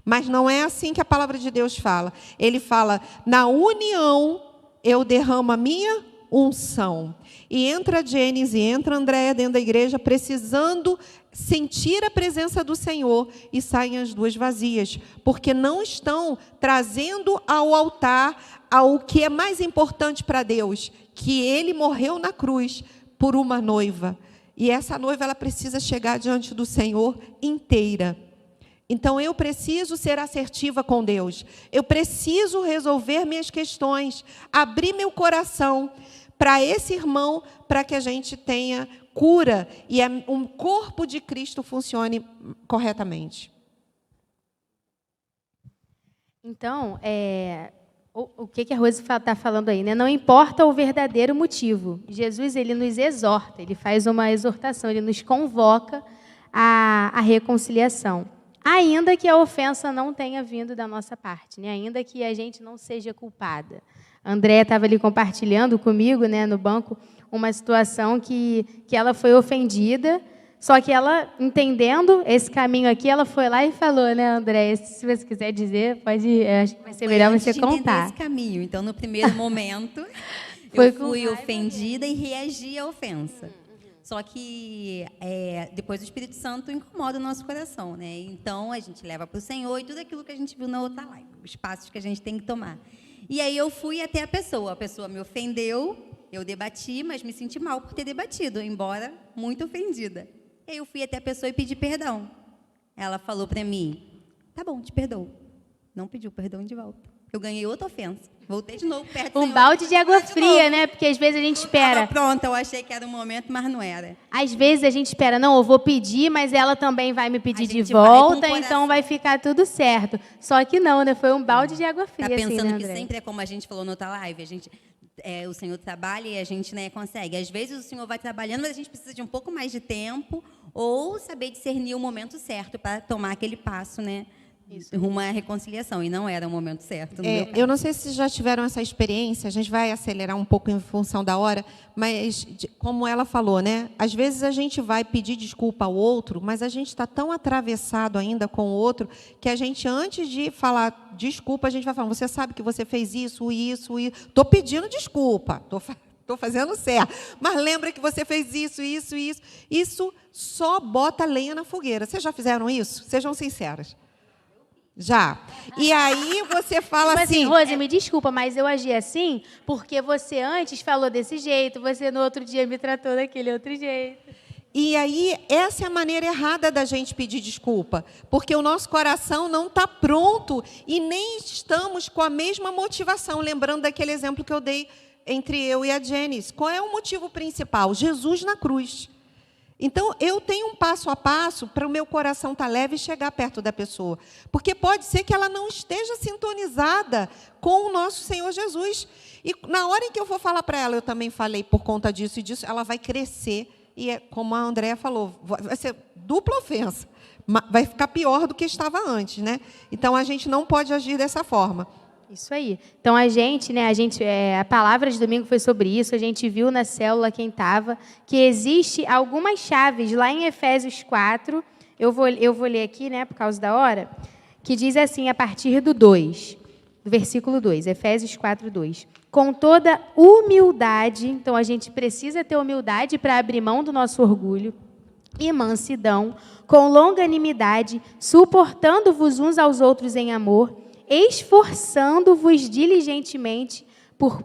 Mas não é assim que a palavra de Deus fala. Ele fala, na união eu derramo a minha unção. E entra a Jenis e entra a Andréia dentro da igreja precisando sentir a presença do Senhor e saem as duas vazias, porque não estão trazendo ao altar ao que é mais importante para Deus, que Ele morreu na cruz por uma noiva. E essa noiva ela precisa chegar diante do Senhor inteira. Então, eu preciso ser assertiva com Deus. Eu preciso resolver minhas questões, abrir meu coração para esse irmão, para que a gente tenha cura e um corpo de Cristo funcione corretamente. Então, o que a Rose está falando aí, né? Não importa o verdadeiro motivo. Jesus, ele nos exorta, ele faz uma exortação, ele nos convoca à reconciliação. Ainda que a ofensa não tenha vindo da nossa parte, né? Ainda que a gente não seja culpada. A Andréia estava ali compartilhando comigo, né, no banco, uma situação que ela foi ofendida, só que ela, entendendo esse caminho aqui, ela foi lá e falou, né, Andréia, se você quiser dizer, pode, acho que vai ser melhor você contar. Esse caminho. Então, no primeiro momento, eu fui ofendida e reagi à ofensa. Só que depois o Espírito Santo incomoda o nosso coração, né? Então, a gente leva para o Senhor e tudo aquilo que a gente viu na outra live, os passos que a gente tem que tomar. E aí eu fui até a pessoa me ofendeu, eu debati, mas me senti mal por ter debatido, embora muito ofendida. E aí eu fui até a pessoa e pedi perdão. Ela falou para mim, tá bom, te perdoo. Não pediu perdão de volta. Eu ganhei outra ofensa. Voltei de novo perto do Senhor. Um balde de água fria, né? Porque às vezes a gente espera. Pronto, eu achei que era um momento, mas não era. Às vezes a gente espera, não, eu vou pedir, mas ela também vai me pedir de volta, então vai ficar tudo certo. Só que não, né? Foi um balde de água fria. Tá pensando assim, né, que André? sempre é como a gente falou na outra live, a gente o Senhor trabalha e a gente, né, consegue. Às vezes o Senhor vai trabalhando, mas a gente precisa de um pouco mais de tempo ou saber discernir o momento certo para tomar aquele passo, né, rumo à reconciliação. E não era o momento certo. No meu caso. Eu não sei se já tiveram essa experiência, a gente vai acelerar um pouco em função da hora, mas, como ela falou, né, às vezes a gente vai pedir desculpa ao outro, mas a gente está tão atravessado ainda com o outro, que a gente, antes de falar desculpa, a gente vai falar, você sabe que você fez isso. Estou pedindo desculpa, estou fazendo certo, mas lembra que você fez isso. Isso só bota lenha na fogueira. Vocês já fizeram isso? Sejam sinceras. Já. E aí você fala Tipo assim... Rose, me desculpa, mas eu agi assim porque você antes falou desse jeito, você no outro dia me tratou daquele outro jeito. E aí, essa é a maneira errada da gente pedir desculpa, porque o nosso coração não está pronto e nem estamos com a mesma motivação. Lembrando daquele exemplo que eu dei entre eu e a Janice. Qual é o motivo principal? Jesus na cruz. Então, eu tenho um passo a passo para o meu coração estar leve e chegar perto da pessoa. Porque pode ser que ela não esteja sintonizada com o nosso Senhor Jesus. E na hora em que eu for falar para ela, eu também falei por conta disso e disso, ela vai crescer. E, como a Andréa falou, vai ser dupla ofensa. Vai ficar pior do que estava antes, né? Então, a gente não pode agir dessa forma. Isso aí. Então, a palavra de domingo foi sobre isso, a gente viu na célula quem estava, que existe algumas chaves lá em Efésios 4, eu vou ler aqui, né, por causa da hora, que diz assim, a partir do 2, do versículo 2, Efésios 4, 2. Com toda humildade, então a gente precisa ter humildade para abrir mão do nosso orgulho, e mansidão, com longanimidade, suportando-vos uns aos outros em amor, esforçando-vos diligentemente por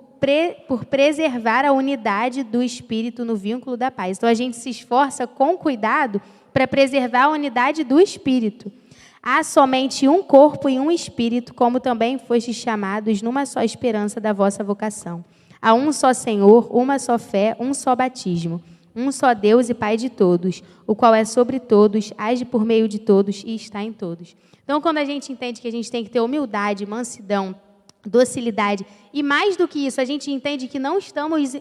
preservar a unidade do Espírito no vínculo da paz. Então, a gente se esforça com cuidado para preservar a unidade do Espírito. Há somente um corpo e um Espírito, como também fostes chamados numa só esperança da vossa vocação. Há um só Senhor, uma só fé, um só batismo. Um só Deus e Pai de todos, o qual é sobre todos, age por meio de todos e está em todos. Então, quando a gente entende que a gente tem que ter humildade, mansidão, docilidade, e mais do que isso, a gente entende que não estamos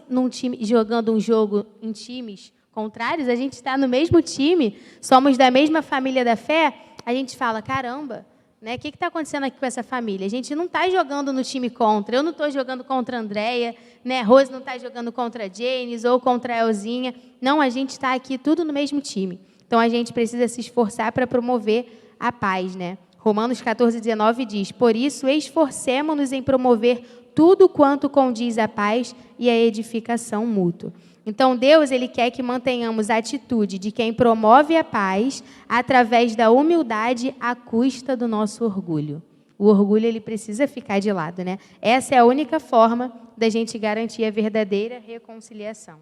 jogando um jogo em times contrários, a gente está no mesmo time, somos da mesma família da fé, a gente fala, caramba, né, o que está acontecendo aqui com essa família? A gente não está jogando no time contra, eu não estou jogando contra a Andréia, né, Rose não está jogando contra a Janice ou contra a Elzinha, não, a gente está aqui tudo no mesmo time. Então, a gente precisa se esforçar para promover a paz, né? Romanos 14, 19 diz, por isso, esforcemo-nos em promover tudo quanto condiz a paz e a edificação mútua. Então, Deus, Ele quer que mantenhamos a atitude de quem promove a paz através da humildade à custa do nosso orgulho. O orgulho, ele precisa ficar de lado, né? Essa é a única forma da gente garantir a verdadeira reconciliação.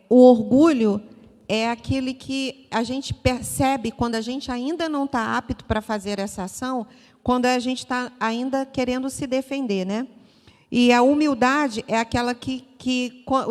O orgulho é aquele que a gente percebe quando a gente ainda não está apto para fazer essa ação, quando a gente está ainda querendo se defender, né? E a humildade é aquela que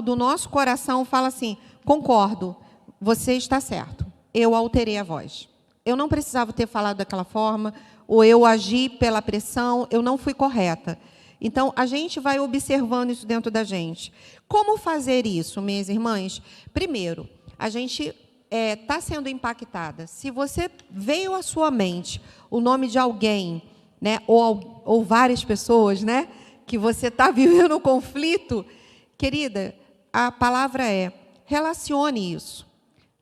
do nosso coração fala assim, concordo, você está certo, eu alterei a voz. Eu não precisava ter falado daquela forma, ou eu agi pela pressão, eu não fui correta. Então, a gente vai observando isso dentro da gente. Como fazer isso, minhas irmãs? Primeiro, a gente está sendo impactada. Se você veio à sua mente o nome de alguém, né, ou várias pessoas, né, que você está vivendo um conflito, querida, a palavra é, relacione isso.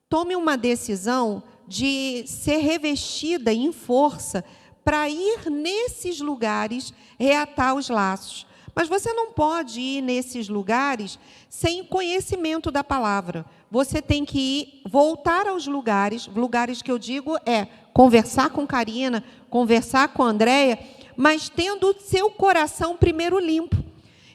Tome uma decisão de ser revestida em força para ir nesses lugares reatar os laços. Mas você não pode ir nesses lugares sem conhecimento da palavra. Você tem que voltar aos lugares que eu digo conversar com Karina, conversar com a Andréia, mas tendo o seu coração primeiro limpo.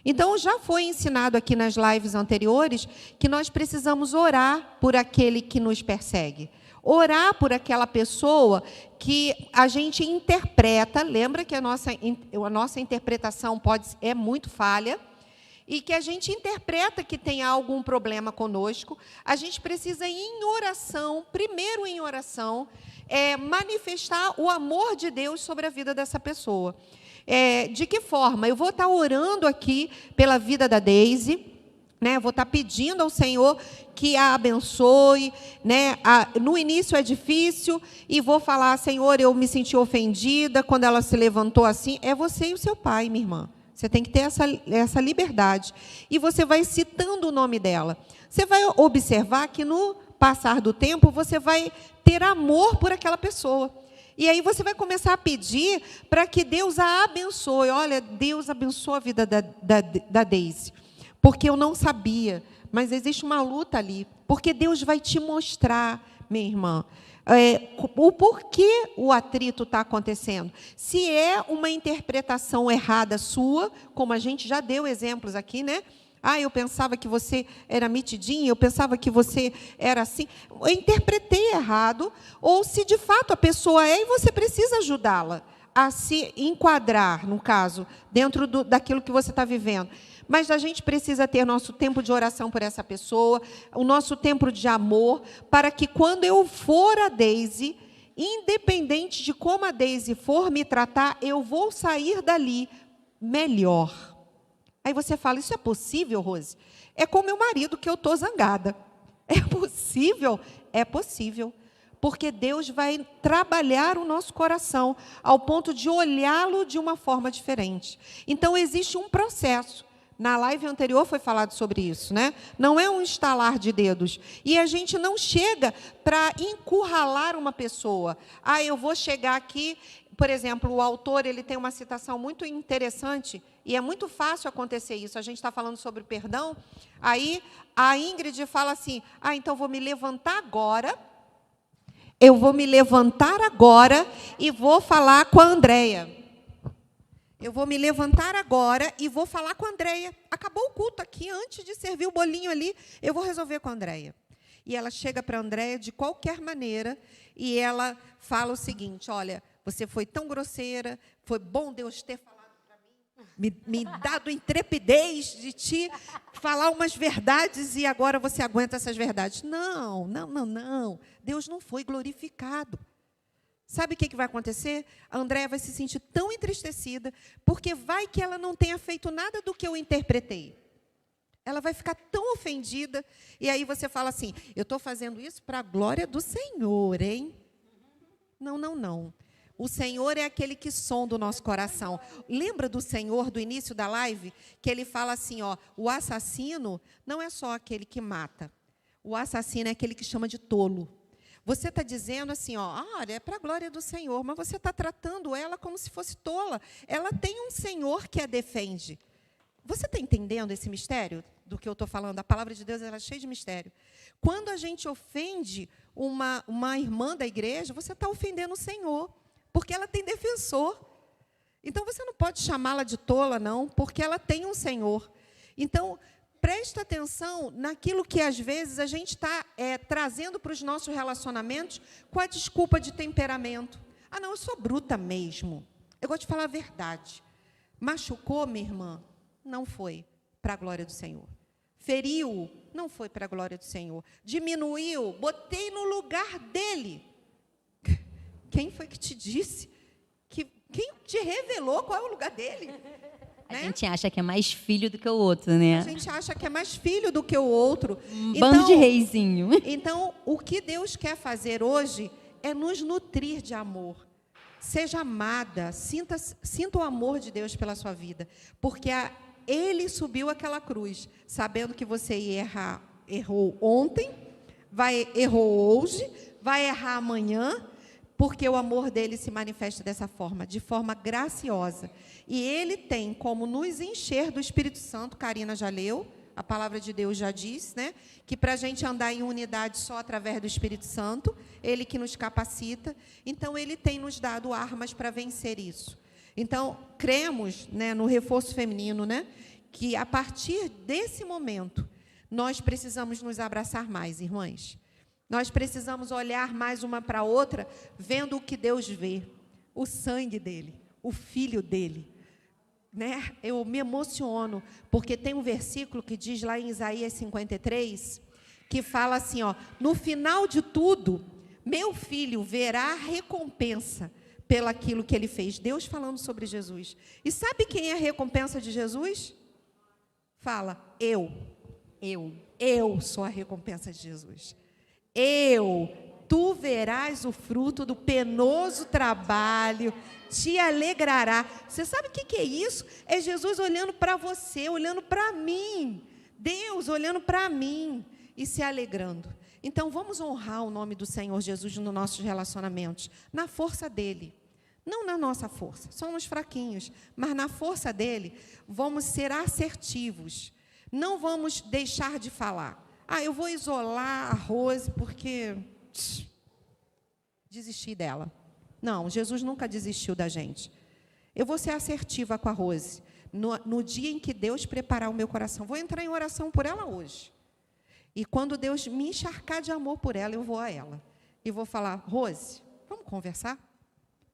Então, já foi ensinado aqui nas lives anteriores que nós precisamos orar por aquele que nos persegue. Orar por aquela pessoa que a gente interpreta, lembra que a nossa interpretação é muito falha, e que a gente interpreta que tem algum problema conosco, a gente precisa ir em oração, primeiro em oração, manifestar o amor de Deus sobre a vida dessa pessoa. De que forma? Eu vou estar orando aqui pela vida da Deise, né? Vou estar pedindo ao Senhor que a abençoe, né? No início é difícil, e vou falar: Senhor, eu me senti ofendida quando ela se levantou assim. É você e o seu pai, minha irmã. Você tem que ter essa liberdade. E você vai citando o nome dela. Você vai observar que, no passar do tempo, você vai ter amor por aquela pessoa. E aí você vai começar a pedir para que Deus a abençoe. Olha, Deus abençoa a vida da Deise. Porque eu não sabia, mas existe uma luta ali. Porque Deus vai te mostrar, minha irmã, o porquê o atrito está acontecendo. Se é uma interpretação errada sua, como a gente já deu exemplos aqui, né? Eu pensava que você era metidinha, eu pensava que você era assim. Eu interpretei errado. Ou se de fato a pessoa e você precisa ajudá-la a se enquadrar, no caso, dentro daquilo que você está vivendo. Mas a gente precisa ter nosso tempo de oração por essa pessoa, o nosso tempo de amor, para que quando eu for a Deise, independente de como a Deise for me tratar, eu vou sair dali melhor. Aí você fala: isso é possível, Rose? É com meu marido que eu estou zangada. É possível? É possível. Porque Deus vai trabalhar o nosso coração ao ponto de olhá-lo de uma forma diferente. Então, existe um processo. Na live anterior foi falado sobre isso, né? Não é um estalar de dedos. E a gente não chega para encurralar uma pessoa. Eu vou chegar aqui... Por exemplo, o autor ele tem uma citação muito interessante, e é muito fácil acontecer isso. A gente está falando sobre perdão, aí a Ingrid fala assim: então vou me levantar agora, e vou falar com a Andréia. Eu vou me levantar agora e vou falar com a Andréia. Acabou o culto aqui, antes de servir o bolinho ali, eu vou resolver com a Andréia. E ela chega para a Andréia de qualquer maneira, e ela fala o seguinte: olha, você foi tão grosseira, foi bom Deus ter falado para mim, me dado intrepidez de te falar umas verdades, e agora você aguenta essas verdades. Não. Deus não foi glorificado. Sabe o que vai acontecer? A Andréia vai se sentir tão entristecida, porque vai que ela não tenha feito nada do que eu interpretei. Ela vai ficar tão ofendida, e aí você fala assim: eu estou fazendo isso para a glória do Senhor, hein? Não. O Senhor é aquele que sonda o nosso coração. Lembra do Senhor, do início da live, que ele fala assim, o assassino não é só aquele que mata. O assassino é aquele que chama de tolo. Você está dizendo assim, olha, é para a glória do Senhor, mas você está tratando ela como se fosse tola. Ela tem um Senhor que a defende. Você está entendendo esse mistério do que eu estou falando? A palavra de Deus ela é cheia de mistério. Quando a gente ofende uma irmã da igreja, você está ofendendo o Senhor, porque ela tem defensor. Então, você não pode chamá-la de tola, não, porque ela tem um Senhor. Então, presta atenção naquilo que, às vezes, a gente está trazendo para os nossos relacionamentos com a desculpa de temperamento. Não, eu sou bruta mesmo. Eu gosto de falar a verdade. Machucou, minha irmã? Não foi para a glória do Senhor. Feriu? Não foi para a glória do Senhor. Diminuiu? Botei no lugar dele. Quem foi que te disse? Quem te revelou qual é o lugar dele? A gente acha que é mais filho do que o outro, né? A gente acha que é mais filho do que o outro. Bando de reizinho. Então, o que Deus quer fazer hoje é nos nutrir de amor. Seja amada, sinta o amor de Deus pela sua vida. Porque Ele subiu aquela cruz, sabendo que você ia errar. Errou ontem, errou hoje, vai errar amanhã, porque o amor dele se manifesta dessa forma, de forma graciosa. E ele tem como nos encher do Espírito Santo. Karina já leu, a palavra de Deus já diz, né? Que para a gente andar em unidade só através do Espírito Santo, ele que nos capacita. Então, ele tem nos dado armas para vencer isso. Então, cremos, né, no reforço feminino, né? Que a partir desse momento, nós precisamos nos abraçar mais, irmãs. Nós precisamos olhar mais uma para a outra, vendo o que Deus vê, o sangue dele, o filho dele. Né? Eu me emociono, porque tem um versículo que diz lá em Isaías 53, que fala assim, no final de tudo, meu filho verá a recompensa pelaquilo que ele fez. Deus falando sobre Jesus. E sabe quem é a recompensa de Jesus? Fala, eu sou a recompensa de Jesus. Tu verás o fruto do penoso trabalho, te alegrará. Você sabe o que é isso? É Jesus olhando para você, olhando para mim. Deus olhando para mim e se alegrando. Então, vamos honrar o nome do Senhor Jesus nos nossos relacionamentos, na força dEle. Não na nossa força, somos fraquinhos, mas na força dEle, vamos ser assertivos. Não vamos deixar de falar. Eu vou isolar a Rose porque desisti dela. Não, Jesus nunca desistiu da gente. Eu vou ser assertiva com a Rose. No dia em que Deus preparar o meu coração, vou entrar em oração por ela hoje. E quando Deus me encharcar de amor por ela, eu vou a ela. E vou falar, Rose, vamos conversar?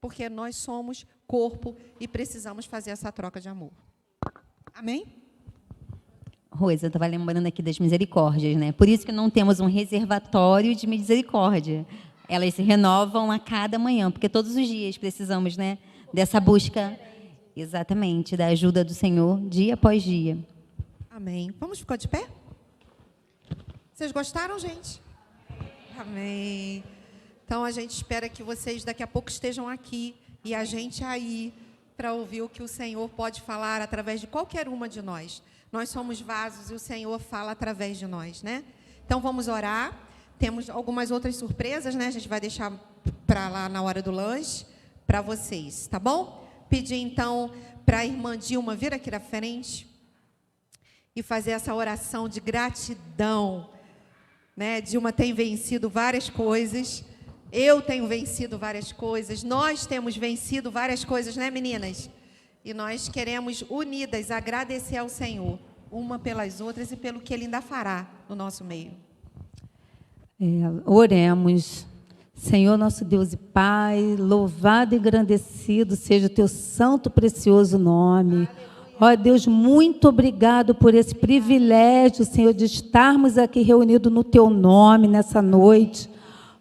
Porque nós somos corpo e precisamos fazer essa troca de amor. Amém? Rosa, eu estava lembrando aqui das misericórdias, né? Por isso que não temos um reservatório de misericórdia. Elas se renovam a cada manhã, porque todos os dias precisamos, né, dessa busca, exatamente, da ajuda do Senhor, dia após dia. Amém. Vamos ficar de pé? Vocês gostaram, gente? Amém. Então, a gente espera que vocês daqui a pouco estejam aqui e a gente aí para ouvir o que o Senhor pode falar através de qualquer uma de nós. Nós somos vasos e o Senhor fala através de nós, né? Então, vamos orar. Temos algumas outras surpresas, né? A gente vai deixar para lá na hora do lanche para vocês, tá bom? Pedir, então, para a irmã Dilma vir aqui na frente e fazer essa oração de gratidão, né? Dilma tem vencido várias coisas, eu tenho vencido várias coisas, nós temos vencido várias coisas, né, meninas? E nós queremos, unidas, agradecer ao Senhor, uma pelas outras e pelo que Ele ainda fará no nosso meio. Oremos. Senhor, nosso Deus e Pai, louvado e engrandecido seja o Teu santo, precioso nome. Ó Deus, muito obrigado por esse privilégio, Senhor, de estarmos aqui reunidos no Teu nome nessa noite.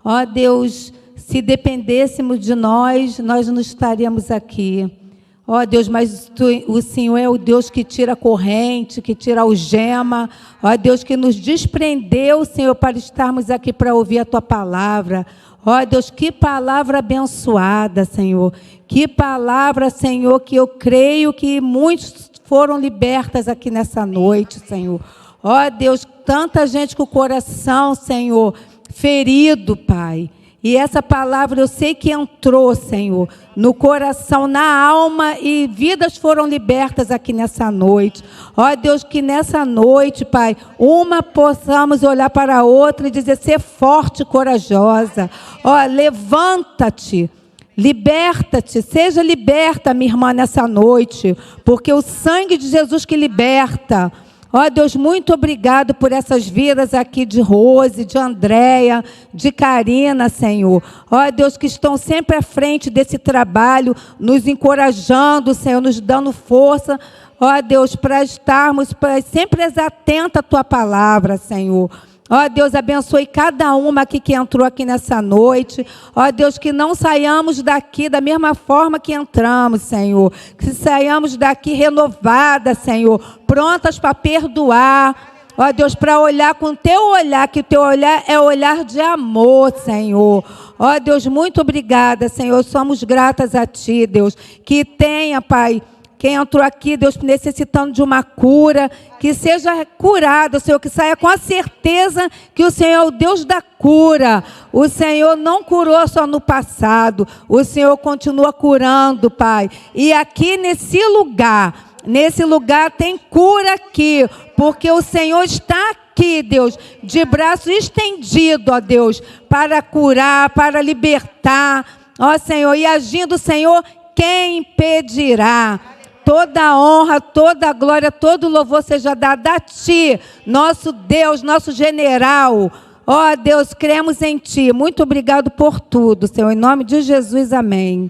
Ó Deus, se dependêssemos de nós, nós não estaríamos aqui. Ó Deus, mas o Senhor é o Deus que tira a corrente, que tira a algema. Ó Deus, que nos desprendeu, Senhor, para estarmos aqui para ouvir a Tua palavra. Ó Deus, que palavra abençoada, Senhor. Que palavra, Senhor, que eu creio que muitos foram libertas aqui nessa noite, Senhor. Ó Deus, tanta gente com o coração, Senhor, ferido, Pai. E essa palavra eu sei que entrou, Senhor, no coração, na alma, e vidas foram libertas aqui nessa noite. Ó Deus, que nessa noite, Pai, uma possamos olhar para a outra e dizer, ser forte e corajosa. Ó, levanta-te, liberta-te, seja liberta, minha irmã, nessa noite, porque o sangue de Jesus que liberta. Ó Deus, muito obrigado por essas vidas aqui de Rose, de Andréia, de Karina, Senhor. Ó Deus, que estão sempre à frente desse trabalho, nos encorajando, Senhor, nos dando força. Ó Deus, para estarmos sempre atentos à Tua palavra, Senhor. Ó Deus, abençoe cada uma aqui que entrou aqui nessa noite. Ó Deus, que não saiamos daqui da mesma forma que entramos, Senhor. Que saiamos daqui renovadas, Senhor, prontas para perdoar. Ó Deus, para olhar com o Teu olhar, que o Teu olhar é olhar de amor, Senhor. Ó Deus, muito obrigada, Senhor. Somos gratas a Ti, Deus. Que tenha, Pai, quem entrou aqui, Deus, necessitando de uma cura, que seja curado, Senhor, que saia com a certeza que o Senhor é o Deus da cura. O Senhor não curou só no passado, o Senhor continua curando, Pai. E aqui nesse lugar tem cura aqui, porque o Senhor está aqui, Deus, de braço estendido, ó Deus, para curar, para libertar, ó Senhor, e agindo, Senhor, quem impedirá? Toda a honra, toda a glória, todo o louvor seja dado a Ti, nosso Deus, nosso general. Ó Deus, cremos em Ti. Muito obrigado por tudo, Senhor. Em nome de Jesus, amém.